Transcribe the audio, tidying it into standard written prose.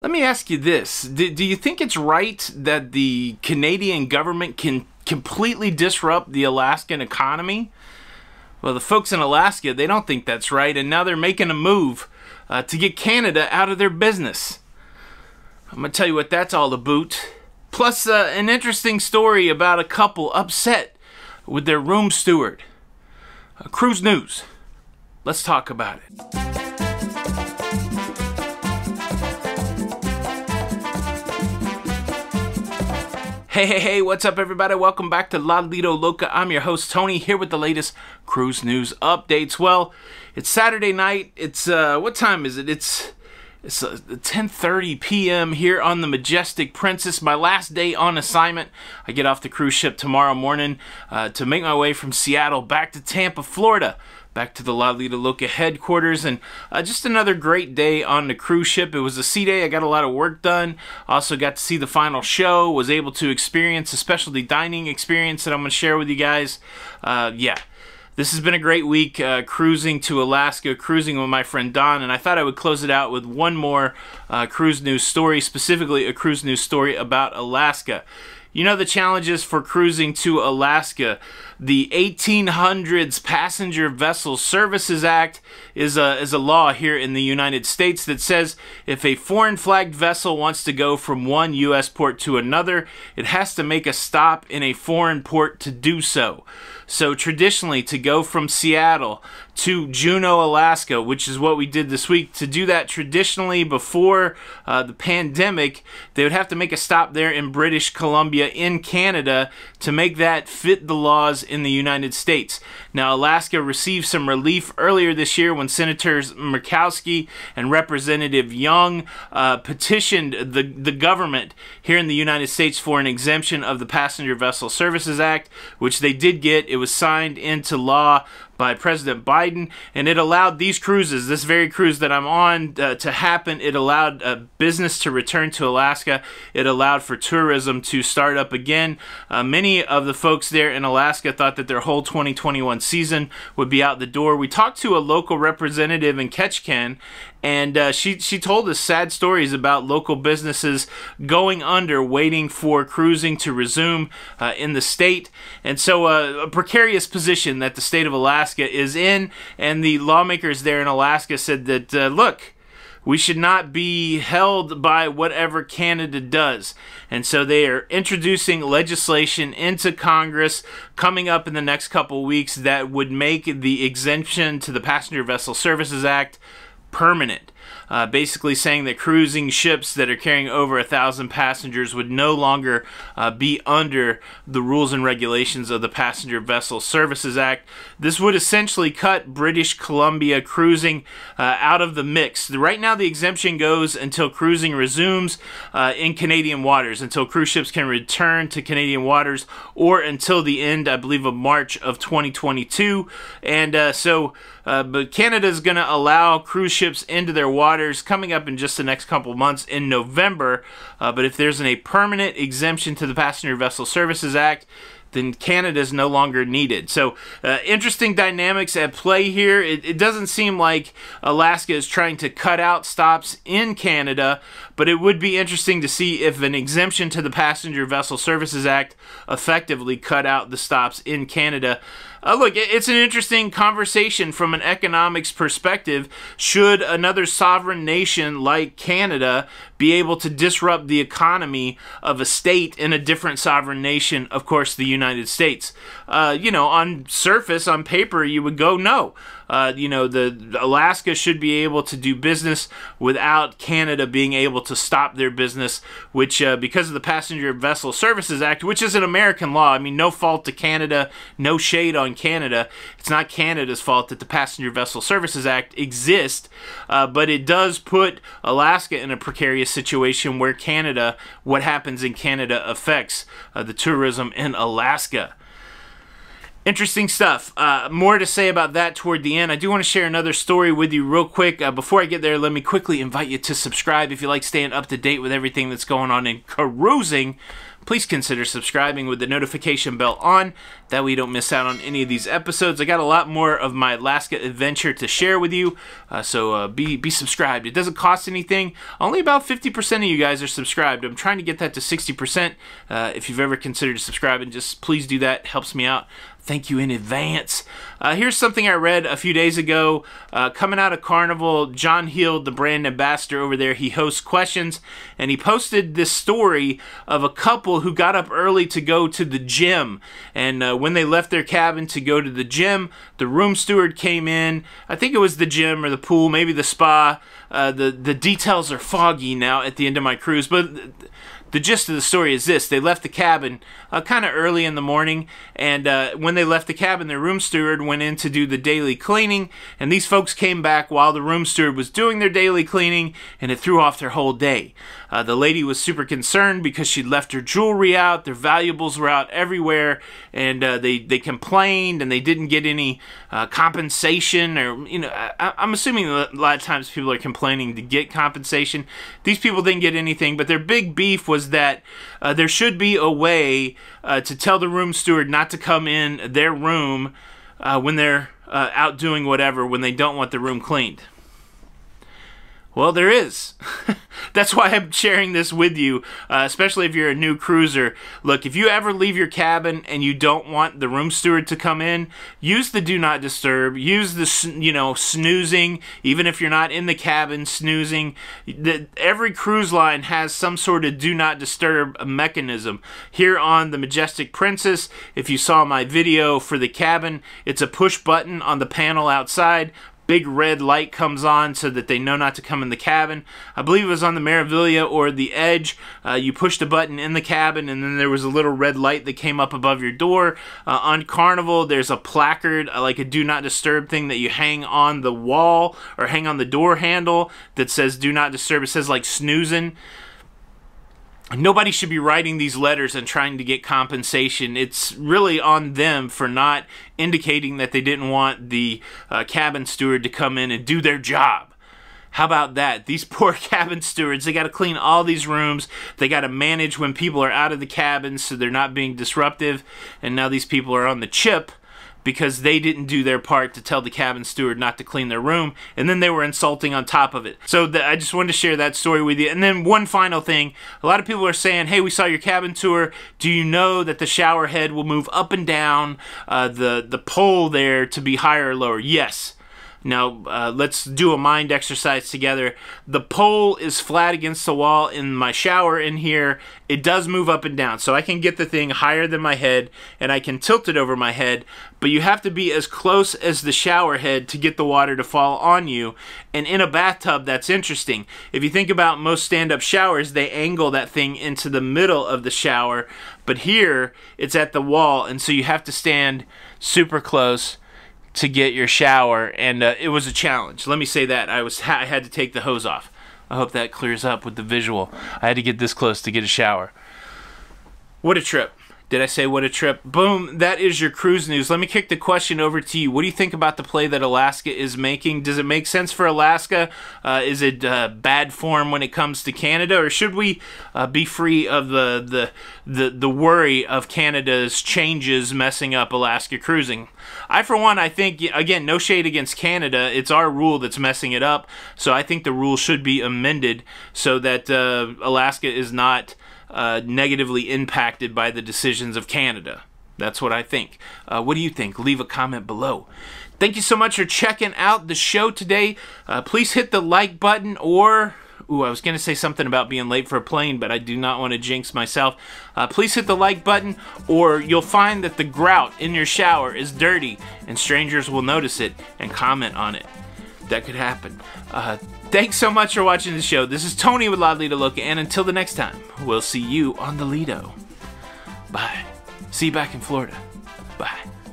Let me ask you this. Do you think it's right that the Canadian government can completely disrupt the Alaskan economy? Well, the folks in Alaska, they don't think that's right, and now they're making a move to get Canada out of their business. I'm going to tell you what that's all about. Plus, an interesting story about a couple upset with their room steward. Cruise news. Let's talk about it. Hey, what's up everybody? Welcome back to Lido, Loca. I'm your host Tony, here with the latest cruise news updates. Well, it's Saturday night. It's, what time is it? It's 10:30 p.m. here on the Majestic Princess, my last day on assignment. I get off the cruise ship tomorrow morning to make my way from Seattle back to Tampa, Florida. Back to the Lido Loca headquarters, and just another great day on the cruise ship. It was a sea day. I got a lot of work done. Also got to see the final show. Was able to experience a specialty dining experience that I'm going to share with you guys. Yeah, this has been a great week cruising to Alaska, cruising with my friend Don, and I thought I would close it out with one more cruise news story, specifically a cruise news story about Alaska. You know the challenges for cruising to Alaska. The 1800s Passenger Vessel Services Act is a law here in the United States that says if a foreign flagged vessel wants to go from one U.S. port to another, it has to make a stop in a foreign port to do so. So traditionally, to go from Seattle to Juneau, Alaska, which is what we did this week, to do that traditionally before the pandemic, they would have to make a stop there in British Columbia in Canada to make that fit the laws in the United States. Now, Alaska received some relief earlier this year when Senators Murkowski and Representative Young petitioned the government here in the United States for an exemption of the Passenger Vessel Services Act, which they did get. It was signed into law by President Biden, and it allowed these cruises, this very cruise that I'm on, to happen. It allowed business to return to Alaska. It allowed for tourism to start up again. Many of the folks there in Alaska thought that their whole 2021 season would be out the door. We talked to a local representative in Ketchikan, and she told us sad stories about local businesses going under, waiting for cruising to resume in the state. And so a precarious position that the state of Alaska is in, and the lawmakers there in Alaska said that, look, we should not be held by whatever Canada does. And so they are introducing legislation into Congress coming up in the next couple weeks that would make the exemption to the Passenger Vessel Services Act permanent. Basically saying that cruising ships that are carrying over 1,000 passengers would no longer be under the rules and regulations of the Passenger Vessel Services Act. This would essentially cut British Columbia cruising out of the mix. Right now the exemption goes until cruising resumes in Canadian waters, until cruise ships can return to Canadian waters, or until the end, I believe, of March of 2022. And but Canada is going to allow cruise ships into their waters coming up in just the next couple months in November. But if there's a permanent exemption to the Passenger Vessel Services Act, then Canada is no longer needed. So interesting dynamics at play here. It doesn't seem like Alaska is trying to cut out stops in Canada, but it would be interesting to see if an exemption to the Passenger Vessel Services Act effectively cut out the stops in Canada. Look, it's an interesting conversation from an economics perspective. Should another sovereign nation like Canada be able to disrupt the economy of a state in a different sovereign nation, of course, the United States? You know, on surface, on paper, you would go no. You know, Alaska should be able to do business without Canada being able to stop their business, which because of the Passenger Vessel Services Act, which is an American law. I mean, no fault to Canada, no shade on Canada. It's not Canada's fault that the Passenger Vessel Services Act exists, but it does put Alaska in a precarious situation where Canada, what happens in Canada affects the tourism in Alaska. Interesting stuff. More to say about that toward the end. I do want to share another story with you real quick. Before I get there, let me quickly invite you to subscribe if you like staying up to date with everything that's going on in cruising. please consider subscribing with the notification bell on. That way you don't miss out on any of these episodes. I got a lot more of my Alaska adventure to share with you, so be subscribed. It doesn't cost anything. Only about 50% of you guys are subscribed. I'm trying to get that to 60%. If you've ever considered subscribing, just please do that. It helps me out. Thank you in advance. Here's something I read a few days ago. Coming out of Carnival, John Heald, the brand ambassador over there, he hosts questions, and he posted this story of a couple who got up early to go to the gym. And when they left their cabin to go to the gym, the room steward came in. I think it was the gym or the pool, maybe the spa. The details are foggy now at the end of my cruise, but the gist of the story is this. They left the cabin kind of early in the morning, and when they left the cabin, their room steward went in to do the daily cleaning, and these folks came back while the room steward was doing their daily cleaning, and it threw off their whole day. The lady was super concerned because she'd left her jewelry out, their valuables were out everywhere, and they complained, and they didn't get any compensation, or, you know, I'm assuming a lot of times people are complaining to get compensation. These people didn't get anything, but their big beef was that there should be a way to tell the room steward not to come in their room when they're out doing whatever, when they don't want the room cleaned. Well, there is. That's why I'm sharing this with you, especially if you're a new cruiser. Look, if you ever leave your cabin and you don't want the room steward to come in, use the do not disturb. Use the, you know, snoozing, even if you're not in the cabin, snoozing. Every cruise line has some sort of do not disturb mechanism. Here on the Majestic Princess, if you saw my video for the cabin, it's a push button on the panel outside. Big red light comes on so that they know not to come in the cabin. I believe it was on the Meraviglia or the Edge. You pushed a button in the cabin, and then there was a little red light that came up above your door. On Carnival, there's a placard, like a do not disturb thing that you hang on the wall or hang on the door handle that says do not disturb. It says like snoozing. Nobody should be writing these letters and trying to get compensation. It's really on them for not indicating that they didn't want the cabin steward to come in and do their job. How about that? These poor cabin stewards, they got to clean all these rooms. They got to manage when people are out of the cabin so they're not being disruptive. And now these people are on the chip because they didn't do their part to tell the cabin steward not to clean their room, and then they were insulting on top of it. So I just wanted to share that story with you. And then one final thing, a lot of people are saying, hey, we saw your cabin tour. Do you know that the shower head will move up and down the pole there to be higher or lower? Yes. Now, let's do a mind exercise together. The pole is flat against the wall in my shower in here. It does move up and down, so I can get the thing higher than my head, and I can tilt it over my head, but you have to be as close as the shower head to get the water to fall on you. And in a bathtub, that's interesting. If you think about most stand-up showers, they angle that thing into the middle of the shower, but here, it's at the wall, and so you have to stand super close to get your shower, and it was a challenge. Let me say that. I had to take the hose off. I hope that clears up with the visual. I had to get this close to get a shower. What a trip. Did I say what a trip? Boom, that is your cruise news. Let me kick the question over to you. What do you think about the play that Alaska is making? Does it make sense for Alaska? Is it bad form when it comes to Canada? Or should we be free of the worry of Canada's changes messing up Alaska cruising? I, for one, I think, again, no shade against Canada. It's our rule that's messing it up. So I think the rule should be amended so that Alaska is not negatively impacted by the decisions of Canada. That's what I think. What do you think? Leave a comment below. Thank you so much for checking out the show today. Please hit the like button, or ooh, I was going to say something about being late for a plane, but I do not want to jinx myself. Please hit the like button, or you'll find that the grout in your shower is dirty, and strangers will notice it and comment on it. That could happen. Thanks so much for watching the show. This is Tony with Lido, Loca, and until the next time, we'll see you on the Lido. Bye. See you back in Florida.